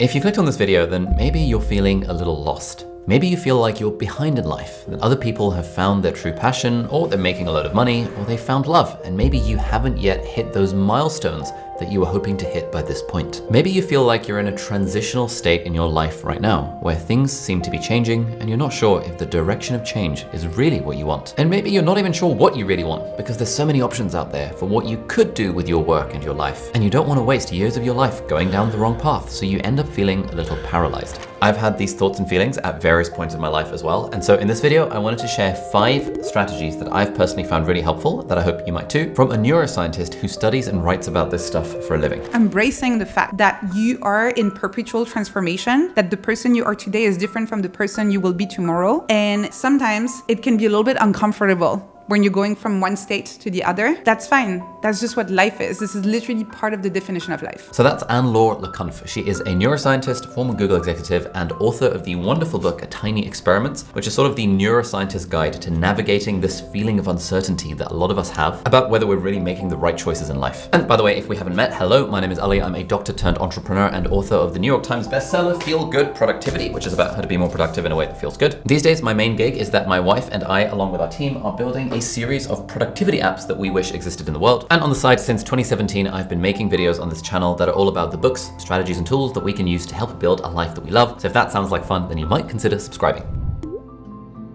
If you clicked on this video, then maybe you're feeling a little lost. Maybe you feel like you're behind in life, that other people have found their true passion, or they're making a load of money, or they found love, and maybe you haven't yet hit those milestones that you were hoping to hit by this point. Maybe you feel like you're in a transitional state in your life right now, where things seem to be changing, and you're not sure if the direction of change is really what you want. And maybe you're not even sure what you really want, because there's so many options out there for what you could do with your work and your life, and you don't want to waste years of your life going down the wrong path, so you end up feeling a little paralyzed. I've had these thoughts and feelings at various points in my life as well, and so in this video, I wanted to share 5 strategies that I've personally found really helpful, that I hope you might too, from a neuroscientist who studies and writes about this stuff for a living. Embracing the fact that you are in perpetual transformation, that the person you are today is different from the person you will be tomorrow, and sometimes it can be a little bit uncomfortable when you're going from one state to the other. That's fine. That's just what life is. This is literally part of the definition of life. So that's Anne-Laure Leconf. She is a neuroscientist, former Google executive, and author of the wonderful book, A Tiny Experiment, which is sort of the neuroscientist guide to navigating this feeling of uncertainty that a lot of us have about whether we're really making the right choices in life. And by the way, if we haven't met, hello, my name is Ali. I'm a doctor turned entrepreneur and author of the New York Times bestseller, Feel Good Productivity, which is about how to be more productive in a way that feels good. These days, my main gig is that my wife and I, along with our team, are building a series of productivity apps that we wish existed in the world. And on the side, since 2017, I've been making videos on this channel that are all about the books, strategies, and tools that we can use to help build a life that we love. So if that sounds like fun, then you might consider subscribing.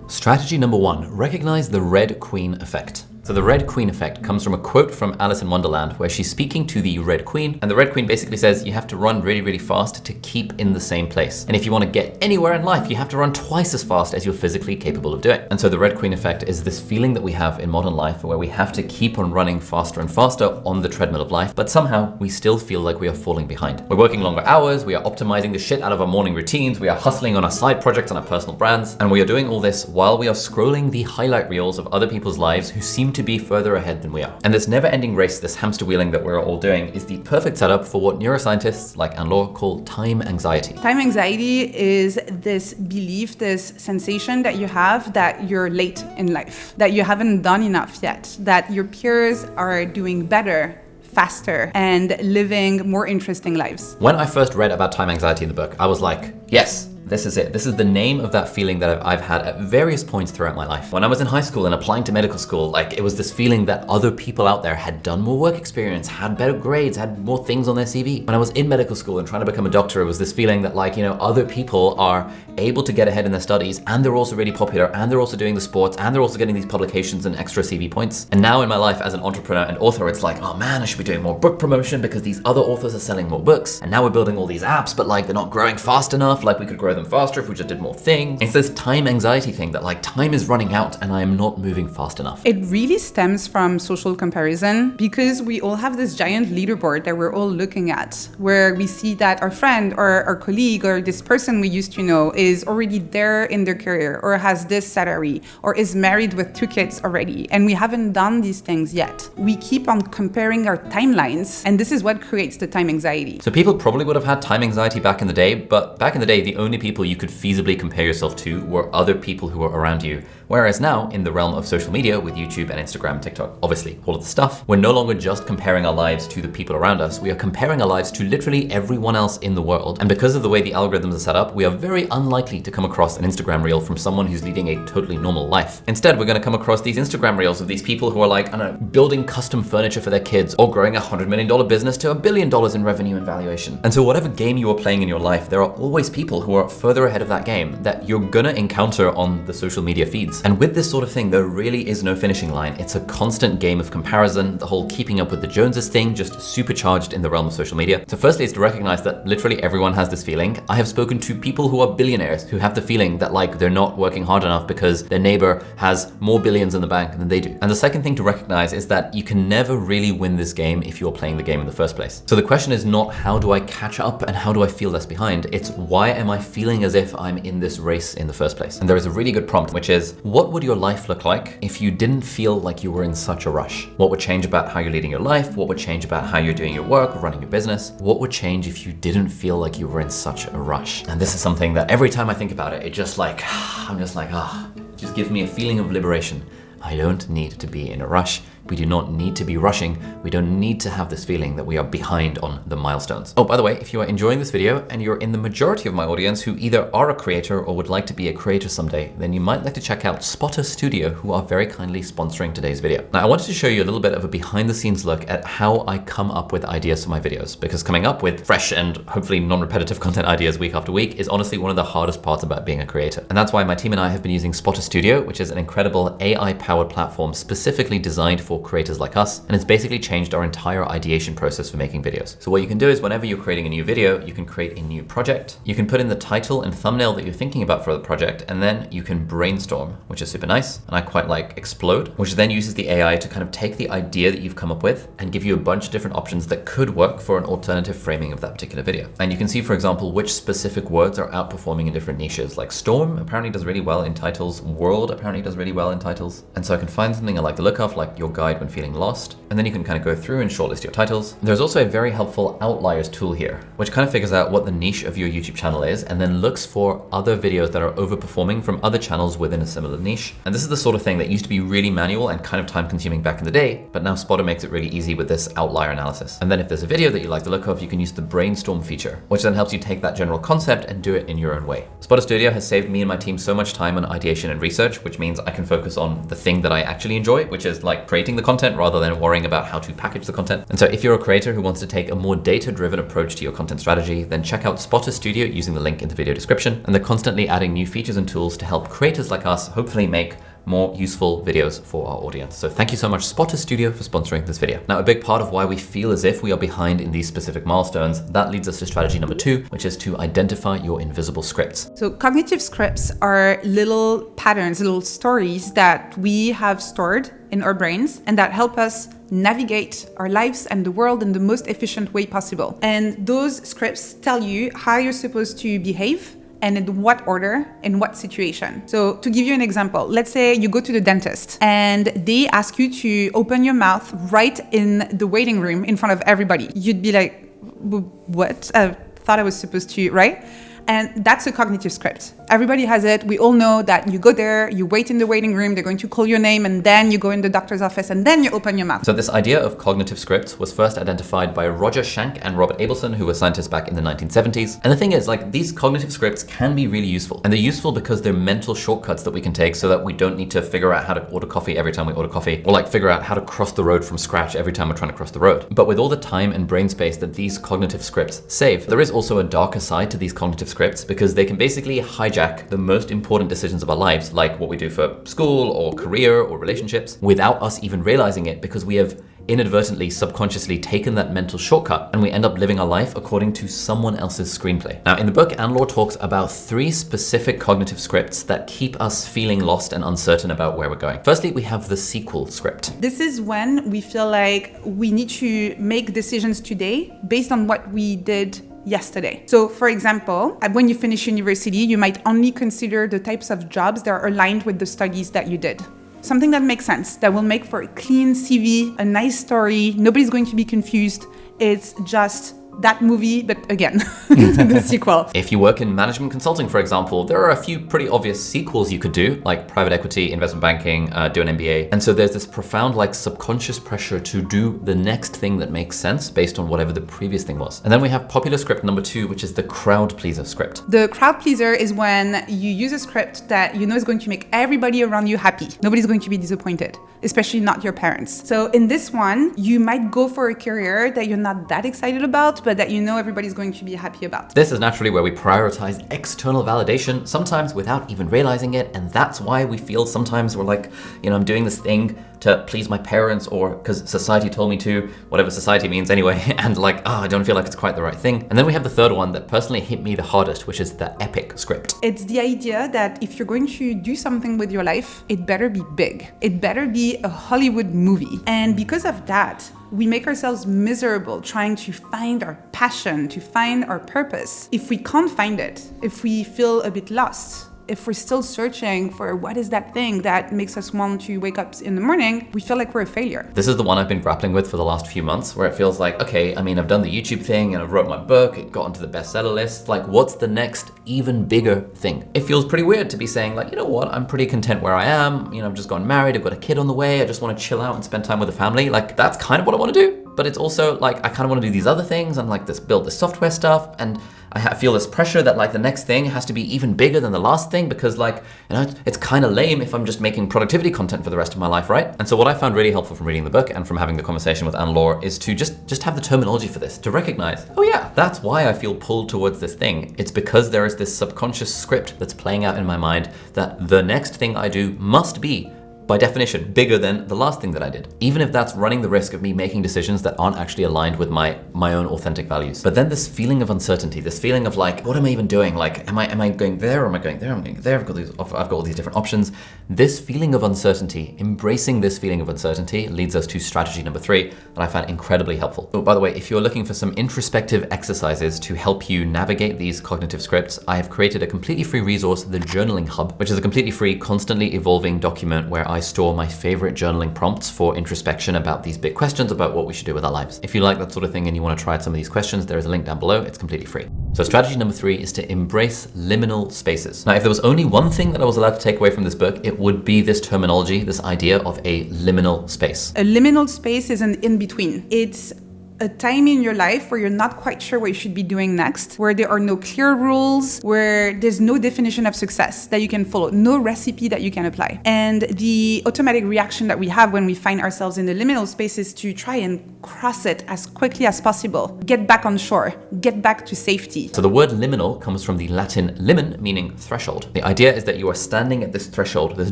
Strategy number 1, recognize the Red Queen effect. So the Red Queen effect comes from a quote from Alice in Wonderland, where she's speaking to the Red Queen, and the Red Queen basically says you have to run really, really fast to keep in the same place. And if you want to get anywhere in life, you have to run twice as fast as you're physically capable of doing. And so the Red Queen effect is this feeling that we have in modern life where we have to keep on running faster and faster on the treadmill of life, but somehow we still feel like we are falling behind. We're working longer hours, we are optimizing the shit out of our morning routines, we are hustling on our side projects and our personal brands, and we are doing all this while we are scrolling the highlight reels of other people's lives who seem to be further ahead than we are. And this never-ending race, this hamster wheeling that we're all doing, is the perfect setup for what neuroscientists like Anne-Laure call time anxiety. Time anxiety is this belief, this sensation that you have that you're late in life, that you haven't done enough yet, that your peers are doing better, faster, and living more interesting lives. When I first read about time anxiety in the book, I was like, yes, this is it. This is the name of that feeling that I've had at various points throughout my life. When I was in high school and applying to medical school, like, it was this feeling that other people out there had done more work experience, had better grades, had more things on their CV. When I was in medical school and trying to become a doctor, it was this feeling that, like, you know, other people are able to get ahead in their studies, and they're also really popular, and they're also doing the sports, and they're also getting these publications and extra CV points. And now in my life as an entrepreneur and author, it's like, oh man, I should be doing more book promotion because these other authors are selling more books. And now we're building all these apps, but like, they're not growing fast enough. Like, we could grow them faster if we just did more things. It's this time anxiety thing that, like, time is running out and I am not moving fast enough. It really stems from social comparison, because we all have this giant leaderboard that we're all looking at, where we see that our friend or our colleague or this person we used to know is already there in their career, or has this salary, or is married with 2 kids already, and we haven't done these things yet. We keep on comparing our timelines, and this is what creates the time anxiety. So people probably would have had time anxiety back in the day, but back in the day, the only people you could feasibly compare yourself to were other people who were around you. Whereas now, in the realm of social media with YouTube and Instagram, TikTok, obviously all of the stuff, we're no longer just comparing our lives to the people around us, we are comparing our lives to literally everyone else in the world. And because of the way the algorithms are set up, we are very unlikely to come across an Instagram reel from someone who's leading a totally normal life. Instead, we're gonna come across these Instagram reels of these people who are, like, I don't know, building custom furniture for their kids, or growing a $100 million business to $1 billion in revenue and valuation. And so whatever game you are playing in your life, there are always people who are further ahead of that game that you're gonna encounter on the social media feeds. And with this sort of thing, there really is no finishing line. It's a constant game of comparison, the whole keeping up with the Joneses thing, just supercharged in the realm of social media. So firstly, it's to recognize that literally everyone has this feeling. I have spoken to people who are billionaires who have the feeling that, like, they're not working hard enough because their neighbor has more billions in the bank than they do. And the second thing to recognize is that you can never really win this game if you're playing the game in the first place. So the question is not how do I catch up and how do I feel less behind? It's why am I feeling as if I'm in this race in the first place? And there is a really good prompt, which is, what would your life look like if you didn't feel like you were in such a rush? What would change about how you're leading your life? What would change about how you're doing your work, running your business? What would change if you didn't feel like you were in such a rush? And this is something that every time I think about it, it just like, I'm just like, it just gives me a feeling of liberation. I don't need to be in a rush We do not need to be rushing. We don't need to have this feeling that we are behind on the milestones. Oh, by the way, if you are enjoying this video and you're in the majority of my audience who either are a creator or would like to be a creator someday, then you might like to check out Spotter Studio, who are very kindly sponsoring today's video. Now, I wanted to show you a little bit of a behind the scenes look at how I come up with ideas for my videos, because coming up with fresh and hopefully non-repetitive content ideas week after week is honestly one of the hardest parts about being a creator. And that's why my team and I have been using Spotter Studio, which is an incredible AI-powered platform specifically designed for creators like us, and it's basically changed our entire ideation process for making videos. So what you can do is whenever you're creating a new video, you can create a new project, you can put in the title and thumbnail that you're thinking about for the project, and then you can brainstorm, which is super nice. And I quite like explode, which then uses the AI to kind of take the idea that you've come up with and give you a bunch of different options that could work for an alternative framing of that particular video. And you can see, for example, which specific words are outperforming in different niches. Like storm apparently does really well in titles, world apparently does really well in titles. And so I can find something I like the look of, like your guide when feeling lost. And then you can kind of go through and shortlist your titles. There's also a very helpful outliers tool here, which kind of figures out what the niche of your YouTube channel is and then looks for other videos that are overperforming from other channels within a similar niche. And this is the sort of thing that used to be really manual and kind of time consuming back in the day, but now Spotter makes it really easy with this outlier analysis. And then if there's a video that you like the look of, you can use the brainstorm feature, which then helps you take that general concept and do it in your own way. Spotter Studio has saved me and my team so much time on ideation and research, which means I can focus on the thing that I actually enjoy, which is like creating the content rather than worrying about how to package the content. And so if you're a creator who wants to take a more data-driven approach to your content strategy, then check out Spotter Studio using the link in the video description. And they're constantly adding new features and tools to help creators like us hopefully make more useful videos for our audience. So thank you so much, Spotter Studio, for sponsoring this video. Now, a big part of why we feel as if we are behind in these specific milestones, that leads us to strategy number 2, which is to identify your invisible scripts. So cognitive scripts are little patterns, little stories that we have stored in our brains and that help us navigate our lives and the world in the most efficient way possible. And those scripts tell you how you're supposed to behave and in what order, in what situation. So to give you an example, let's say you go to the dentist and they ask you to open your mouth right in the waiting room in front of everybody. You'd be like, what? I thought I was supposed to, right? And that's a cognitive script. Everybody has it. We all know that you go there, you wait in the waiting room, they're going to call your name, and then you go in the doctor's office, and then you open your mouth. So this idea of cognitive scripts was first identified by Roger Schank and Robert Abelson, who were scientists back in the 1970s. And the thing is, like, these cognitive scripts can be really useful. And they're useful because they're mental shortcuts that we can take so that we don't need to figure out how to order coffee every time we order coffee, or like figure out how to cross the road from scratch every time we're trying to cross the road. But with all the time and brain space that these cognitive scripts save, there is also a darker side to these cognitive scripts because they can basically hijack the most important decisions of our lives, like what we do for school or career or relationships, without us even realizing it, because we have inadvertently, subconsciously taken that mental shortcut and we end up living our life according to someone else's screenplay. Now, in the book, Anne-Laure talks about 3 specific cognitive scripts that keep us feeling lost and uncertain about where we're going. Firstly, we have the sequel script. This is when we feel like we need to make decisions today based on what we did yesterday. So for example, when you finish university, you might only consider the types of jobs that are aligned with the studies that you did. Something that makes sense, that will make for a clean CV, a nice story, nobody's going to be confused. It's just that movie, but again, the sequel. If you work in management consulting, for example, there are a few pretty obvious sequels you could do, like private equity, investment banking, do an MBA. And so there's this profound, like, subconscious pressure to do the next thing that makes sense based on whatever the previous thing was. And then we have popular script number 2, which is the crowd pleaser script. The crowd pleaser is when you use a script that you know is going to make everybody around you happy. Nobody's going to be disappointed, especially not your parents. So in this one, you might go for a career that you're not that excited about, but that you know everybody's going to be happy about. This is naturally where we prioritize external validation, sometimes without even realizing it. And that's why we feel sometimes we're like, you know, I'm doing this thing to please my parents or because society told me to, whatever society means anyway, and like, I don't feel like it's quite the right thing. And then we have the third one that personally hit me the hardest, which is the epic script. It's the idea that if you're going to do something with your life, it better be big. It better be a Hollywood movie. And because of that, we make ourselves miserable trying to find our passion, to find our purpose. If we can't find it, if we feel a bit lost, if we're still searching for what is that thing that makes us want to wake up in the morning, we feel like we're a failure. This is the one I've been grappling with for the last few months, where it feels like, okay, I mean, I've done the YouTube thing and I've wrote my book, it got onto the bestseller list. Like, what's the next even bigger thing? It feels pretty weird to be saying like, you know what, I'm pretty content where I am. You know, I've just gotten married, I've got a kid on the way, I just want to chill out and spend time with the family. Like, that's kind of what I want to do. But it's also like, I kind of want to do these other things and like build this software stuff. And I feel this pressure that like the next thing has to be even bigger than the last thing, because like, you know, it's kind of lame if I'm just making productivity content for the rest of my life, right? And so what I found really helpful from reading the book and from having the conversation with Anne-Laure is to just have the terminology for this, to recognize, oh yeah, that's why I feel pulled towards this thing. It's because there is this subconscious script that's playing out in my mind that the next thing I do must be, by definition, bigger than the last thing that I did, even if that's running the risk of me making decisions that aren't actually aligned with my own authentic values. But then this feeling of uncertainty, this feeling of like, what am I even doing? Like, am I going there or am I going there? Am I going there? I've got all these different options. This feeling of uncertainty, embracing this feeling of uncertainty, leads us to strategy number 3 that I found incredibly helpful. Oh, by the way, if you're looking for some introspective exercises to help you navigate these cognitive scripts, I have created a completely free resource, the Journaling Hub, which is a completely free, constantly evolving document where I store my favorite journaling prompts for introspection about these big questions about what we should do with our lives. If you like that sort of thing and you want to try out some of these questions, there is a link down below. It's completely free. So strategy number 3 is to embrace liminal spaces. Now, if there was only one thing that I was allowed to take away from this book, it would be this terminology, this idea of a liminal space. A liminal space is an in-between. It's a time in your life where you're not quite sure what you should be doing next, where there are no clear rules, where there's no definition of success that you can follow, no recipe that you can apply. And the automatic reaction that we have when we find ourselves in the liminal space is to try and cross it as quickly as possible, get back on shore, get back to safety. So the word liminal comes from the Latin limen, meaning threshold. The idea is that you are standing at this threshold, this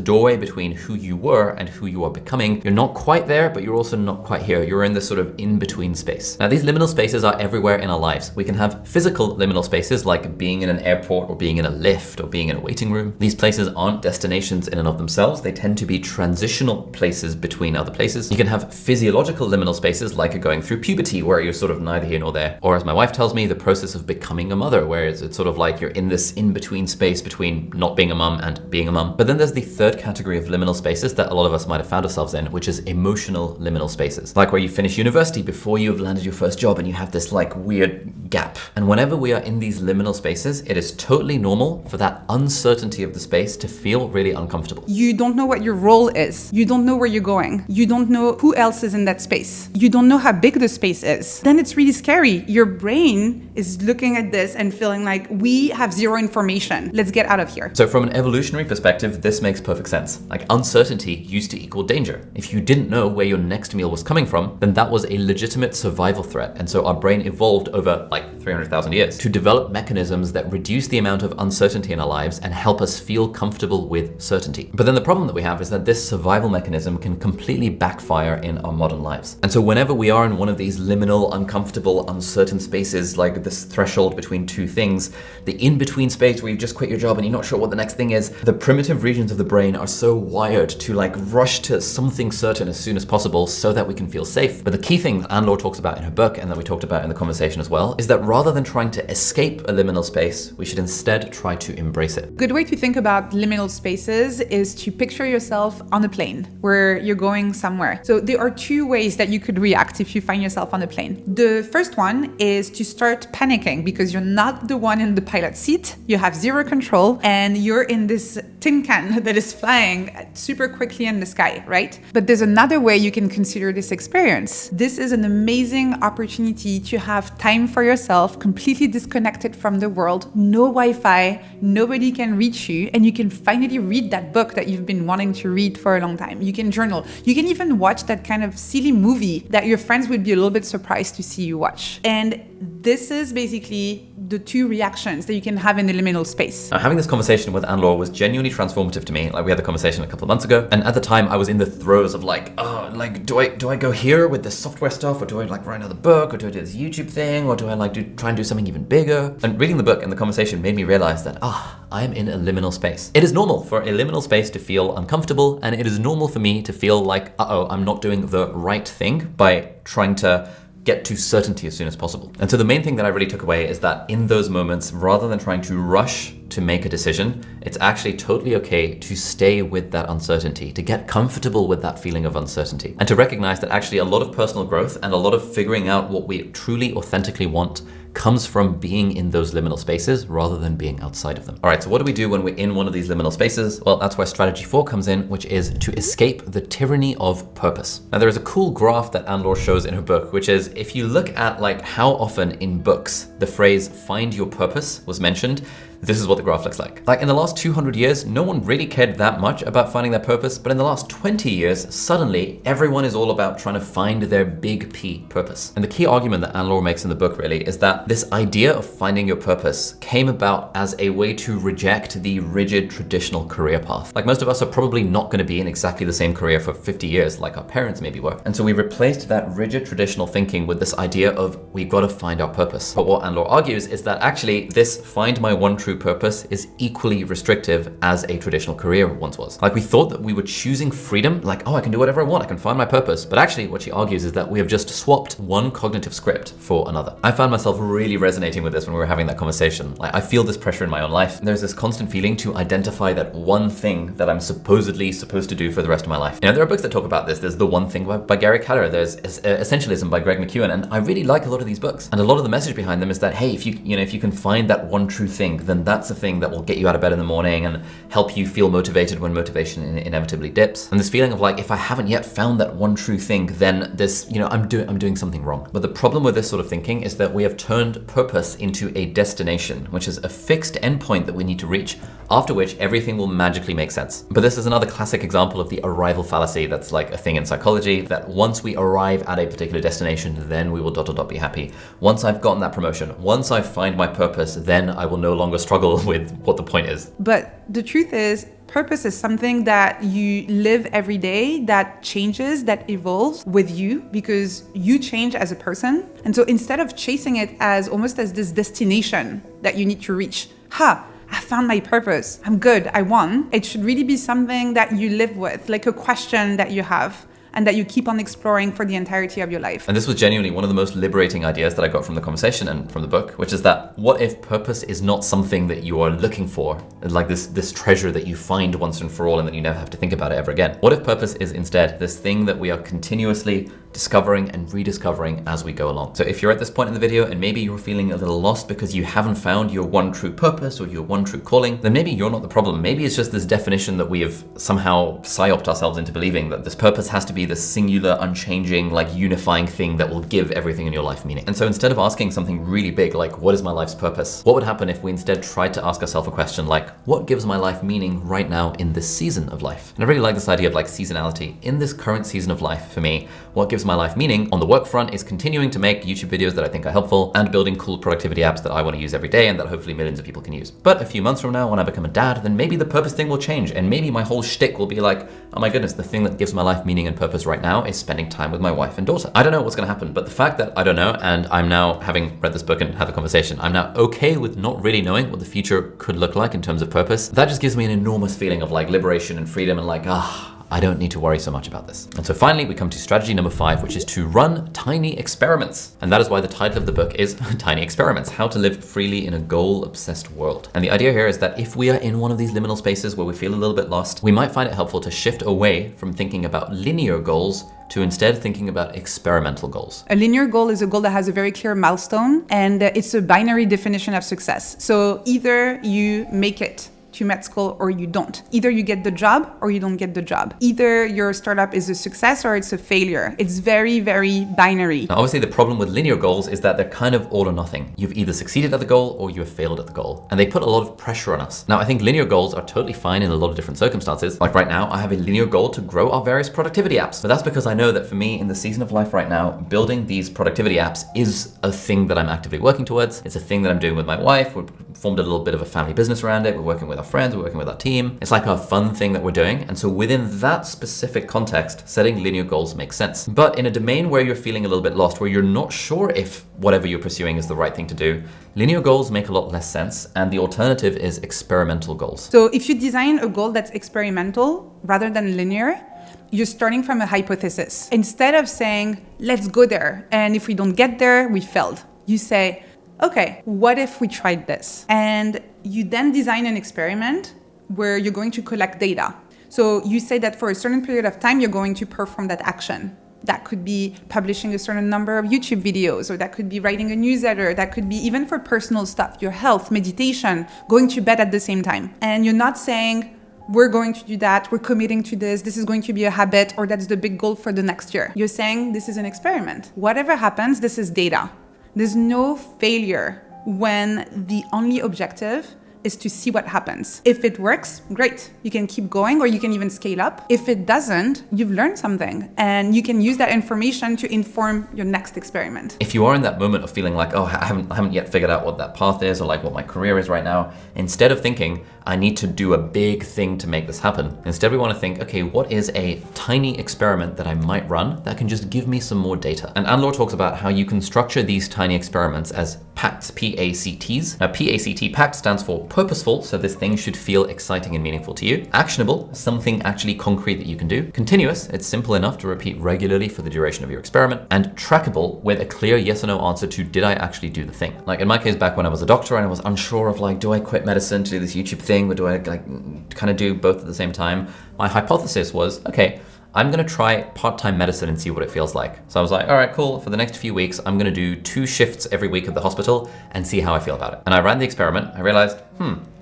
doorway between who you were and who you are becoming. You're not quite there, but you're also not quite here. You're in this sort of in-between space. Now, these liminal spaces are everywhere in our lives. We can have physical liminal spaces like being in an airport or being in a lift or being in a waiting room. These places aren't destinations in and of themselves. They tend to be transitional places between other places. You can have physiological liminal spaces like going through puberty, where you're sort of neither here nor there. Or as my wife tells me, the process of becoming a mother, where it's sort of like you're in this in-between space between not being a mum and being a mum. But then there's the third category of liminal spaces that a lot of us might have found ourselves in, which is emotional liminal spaces. Like where you finish university before you've landed your first job and you have this like weird gap. And whenever we are in these liminal spaces, it is totally normal for that uncertainty of the space to feel really uncomfortable. You don't know what your role is. You don't know where you're going. You don't know who else is in that space. You don't know how big the space is. Then it's really scary. Your brain is looking at this and feeling like, we have zero information. Let's get out of here. So from an evolutionary perspective, this makes perfect sense. Like, uncertainty used to equal danger. If you didn't know where your next meal was coming from, then that was a legitimate survival threat. And so our brain evolved over like 300,000 years to develop mechanisms that reduce the amount of uncertainty in our lives and help us feel comfortable with certainty. But then the problem that we have is that this survival mechanism can completely backfire in our modern lives. And so whenever we are in one of these liminal, uncomfortable, uncertain spaces, like this threshold between two things, the in-between space where you've just quit your job and you're not sure what the next thing is, the primitive regions of the brain are so wired to like rush to something certain as soon as possible so that we can feel safe. But the key thing that Anne-Laure talks about in her book, and that we talked about in the conversation as well, is that rather than trying to escape a liminal space, we should instead try to embrace it. Good way to think about liminal spaces is to picture yourself on a plane where you're going somewhere. So there are two ways that you could react if you find yourself on a plane. The first one is to start panicking because you're not the one in the pilot seat. You have zero control and you're in this tin can that is flying super quickly in the sky, right? But there's another way you can consider this experience. This is an amazing opportunity to have time for yourself, completely disconnected from the world, no Wi-Fi, nobody can reach you, and you can finally read that book that you've been wanting to read for a long time. You can journal. You can even watch that kind of silly movie that your friends would be a little bit surprised to see you watch. And this is basically the two reactions that you can have in the liminal space. Now, having this conversation with Anne-Laure was genuinely transformative to me. Like, we had the conversation a couple of months ago, and at the time I was in the throes of like, oh, like, do I go here with this software stuff, or do I like write another book, or do I do this YouTube thing, or do I like try and do something even bigger? And reading the book and the conversation made me realize that, I am in a liminal space. It is normal for a liminal space to feel uncomfortable, and it is normal for me to feel like, I'm not doing the right thing by trying to get to certainty as soon as possible. And so the main thing that I really took away is that in those moments, rather than trying to rush to make a decision, it's actually totally okay to stay with that uncertainty, to get comfortable with that feeling of uncertainty, and to recognize that actually a lot of personal growth and a lot of figuring out what we truly authentically want comes from being in those liminal spaces rather than being outside of them. All right, so what do we do when we're in one of these liminal spaces? Well, that's where strategy 4 comes in, which is to escape the tyranny of purpose. Now, there is a cool graph that Abdaal shows in her book, which is if you look at like how often in books the phrase "find your purpose" was mentioned, this is what the graph looks like. Like in the last 200 years, no one really cared that much about finding their purpose, but in the last 20 years, suddenly everyone is all about trying to find their big P purpose. And the key argument that Abdaal makes in the book really is that this idea of finding your purpose came about as a way to reject the rigid traditional career path. Like most of us are probably not going to be in exactly the same career for 50 years like our parents maybe were. And so we replaced that rigid traditional thinking with this idea of we've got to find our purpose. But what Abdaal argues is that actually this find my one true purpose is equally restrictive as a traditional career once was. Like we thought that we were choosing freedom, like, oh, I can do whatever I want, I can find my purpose. But actually what she argues is that we have just swapped one cognitive script for another. I found myself really resonating with this when we were having that conversation. Like I feel this pressure in my own life. There's this constant feeling to identify that one thing that I'm supposedly supposed to do for the rest of my life. You know, there are books that talk about this. There's The One Thing by Gary Keller. There's Essentialism by Greg McKeown. And I really like a lot of these books. And a lot of the message behind them is that, hey, if you can find that one true thing, then that's the thing that will get you out of bed in the morning and help you feel motivated when motivation inevitably dips. And this feeling of like, if I haven't yet found that one true thing, then this, I'm doing something wrong. But the problem with this sort of thinking is that we have turned purpose into a destination, which is a fixed endpoint that we need to reach, after which everything will magically make sense. But this is another classic example of the arrival fallacy that's like a thing in psychology, that once we arrive at a particular destination, then we will ... be happy. Once I've gotten that promotion, once I find my purpose, then I will no longer struggle with what the point is. But the truth is, purpose is something that you live every day, that changes, that evolves with you because you change as a person. And so instead of chasing it as almost as this destination that you need to reach, I found my purpose, I'm good, I won. It should really be something that you live with, like a question that you have and that you keep on exploring for the entirety of your life. And this was genuinely one of the most liberating ideas that I got from the conversation and from the book, which is that what if purpose is not something that you are looking for, like this treasure that you find once and for all and that you never have to think about it ever again? What if purpose is instead this thing that we are continuously discovering and rediscovering as we go along? So if you're at this point in the video and maybe you're feeling a little lost because you haven't found your one true purpose or your one true calling, then maybe you're not the problem. Maybe it's just this definition that we have somehow psyoped ourselves into believing, that this purpose has to be this singular, unchanging, like unifying thing that will give everything in your life meaning. And so instead of asking something really big like, what is my life's purpose? What would happen if we instead tried to ask ourselves a question like, what gives my life meaning right now in this season of life? And I really like this idea of like seasonality. In this current season of life, for me, what gives my life meaning on the work front is continuing to make YouTube videos that I think are helpful and building cool productivity apps that I want to use every day and that hopefully millions of people can use. But a few months from now, when I become a dad, then maybe the purpose thing will change and maybe my whole shtick will be like, oh my goodness, the thing that gives my life meaning and purpose right now is spending time with my wife and daughter. I don't know what's going to happen, but the fact that I don't know, and I'm now, having read this book and had the conversation, I'm now okay with not really knowing what the future could look like in terms of purpose. That just gives me an enormous feeling of like liberation and freedom and like, I don't need to worry so much about this. And so finally, we come to strategy number 5, which is to run tiny experiments. And that is why the title of the book is Tiny Experiments, How to Live Freely in a Goal-Obsessed World. And the idea here is that if we are in one of these liminal spaces where we feel a little bit lost, we might find it helpful to shift away from thinking about linear goals to instead thinking about experimental goals. A linear goal is a goal that has a very clear milestone, and it's a binary definition of success. So either you make it to med school or you don't. Either you get the job or you don't get the job. Either your startup is a success or it's a failure. It's very, very binary. Now, obviously, the problem with linear goals is that they're kind of all or nothing. You've either succeeded at the goal or you have failed at the goal. And they put a lot of pressure on us. Now, I think linear goals are totally fine in a lot of different circumstances. Like right now, I have a linear goal to grow our various productivity apps. But that's because I know that for me, in the season of life right now, building these productivity apps is a thing that I'm actively working towards. It's a thing that I'm doing with my wife. We've formed a little bit of a family business around it. We're working with our friends, we're working with our team. It's like a fun thing that we're doing. And so within that specific context, setting linear goals makes sense. But in a domain where you're feeling a little bit lost, where you're not sure if whatever you're pursuing is the right thing to do, linear goals make a lot less sense. And the alternative is experimental goals. So if you design a goal that's experimental rather than linear, you're starting from a hypothesis. Instead of saying, let's go there, and if we don't get there, we failed. You say, okay, what if we tried this? And you then design an experiment where you're going to collect data. So you say that for a certain period of time, you're going to perform that action. That could be publishing a certain number of YouTube videos, or that could be writing a newsletter. That could be even for personal stuff, your health, meditation, going to bed at the same time. And you're not saying, we're going to do that, we're committing to this is going to be a habit, or that's the big goal for the next year. You're saying this is an experiment. Whatever happens, this is data. There's no failure when the only objective is to see what happens. If it works, great. You can keep going, or you can even scale up. If it doesn't, you've learned something, and you can use that information to inform your next experiment. If you are in that moment of feeling like, oh, I haven't yet figured out what that path is, or like what my career is right now, instead of thinking, I need to do a big thing to make this happen, instead we want to think, okay, what is a tiny experiment that I might run that can just give me some more data? And Anne-Laure talks about how you can structure these tiny experiments as PACTs, P-A-C-Ts. Now, P-A-C-T, PACT stands for purposeful, so this thing should feel exciting and meaningful to you. Actionable, something actually concrete that you can do. Continuous, it's simple enough to repeat regularly for the duration of your experiment. And trackable, with a clear yes or no answer to, did I actually do the thing? Like in my case, back when I was a doctor and I was unsure of like, do I quit medicine to do this YouTube thing, or do I like kind of do both at the same time? My hypothesis was, okay, I'm gonna try part-time medicine and see what it feels like. So I was like, all right, cool. For the next few weeks, I'm gonna do 2 shifts every week at the hospital and see how I feel about it. And I ran the experiment. I realized,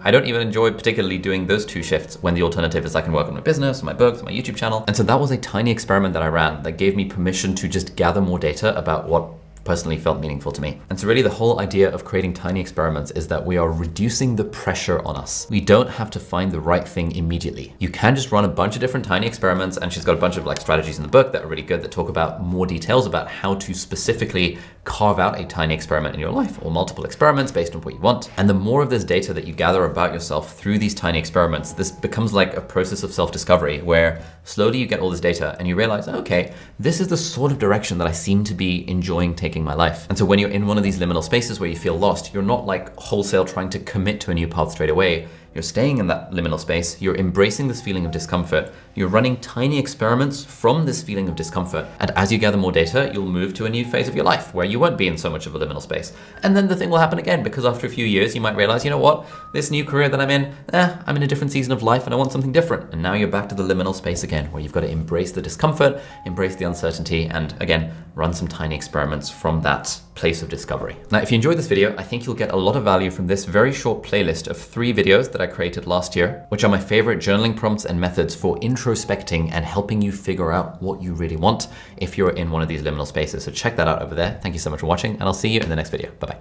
I don't even enjoy particularly doing those 2 shifts when the alternative is I can work on my business, my books, my YouTube channel. And so that was a tiny experiment that I ran that gave me permission to just gather more data about what personally felt meaningful to me. And so really the whole idea of creating tiny experiments is that we are reducing the pressure on us. We don't have to find the right thing immediately. You can just run a bunch of different tiny experiments, and she's got a bunch of like strategies in the book that are really good that talk about more details about how to specifically carve out a tiny experiment in your life, or multiple experiments based on what you want. And the more of this data that you gather about yourself through these tiny experiments, this becomes like a process of self-discovery where slowly you get all this data and you realize, okay, this is the sort of direction that I seem to be enjoying taking my life. And so when you're in one of these liminal spaces where you feel lost, you're not like wholesale trying to commit to a new path straight away. You're staying in that liminal space, you're embracing this feeling of discomfort, you're running tiny experiments from this feeling of discomfort, and as you gather more data, you'll move to a new phase of your life where you won't be in so much of a liminal space. And then the thing will happen again, because after a few years, you might realize, you know what, this new career that I'm in, I'm in a different season of life and I want something different. And now you're back to the liminal space again, where you've got to embrace the discomfort, embrace the uncertainty, and again, run some tiny experiments from that place of discovery. Now, if you enjoyed this video, I think you'll get a lot of value from this very short playlist of 3 videos that I created last year, which are my favorite journaling prompts and methods for introspecting and helping you figure out what you really want if you're in one of these liminal spaces. So check that out over there. Thank you so much for watching, and I'll see you in the next video. Bye-bye.